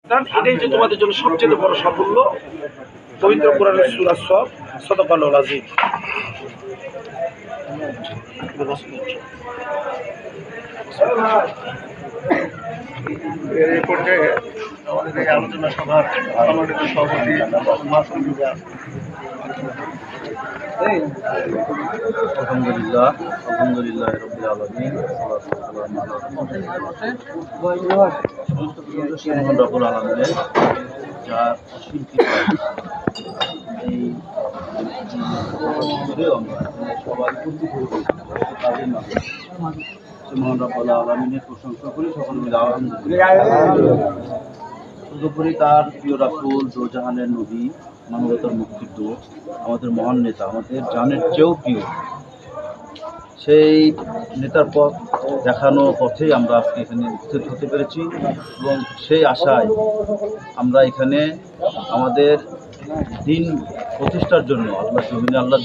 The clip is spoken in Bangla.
এটাই যে তোমাদের জন্য সবচেয়ে বড় সাফল্য। পবিত্র কোরআনের সূরা সফ, সাদাকাল্লাহুল আযীম। এই পর্যায়ে আমাদের এই আলোচনা সভার সম্মানিত সভাপতি মাসুম মিয়া। আলহামদুলিল্লাহ রাব্বিল আলামিন, সমস্ত প্রশংসা মহান রব্বুল আলামিনের, যার অসীম কৃপা। এই করেও আমরা এখানে সবাই উপস্থিত হয়েছি তাদের মাঝে। মহান রব্বুল আলামিনের প্রশংসা করি, সকলে মিলে আলহামদুলিল্লাহ। তদুপরি তার প্রিয় রাসূল, দোজাহানের নবী, মানবতার মুক্তির দূত, আমাদের মহান নেতা, আমাদের জানের চেয়েও প্রিয়, সেই নেতার পথ দেখানো পথেই আমরা আজকে এখানে উপস্থিত হতে পেরেছি। এবং সেই আশায় আমরা এখানে আমাদের দিন প্রতিষ্ঠার জন্য আল্লাহ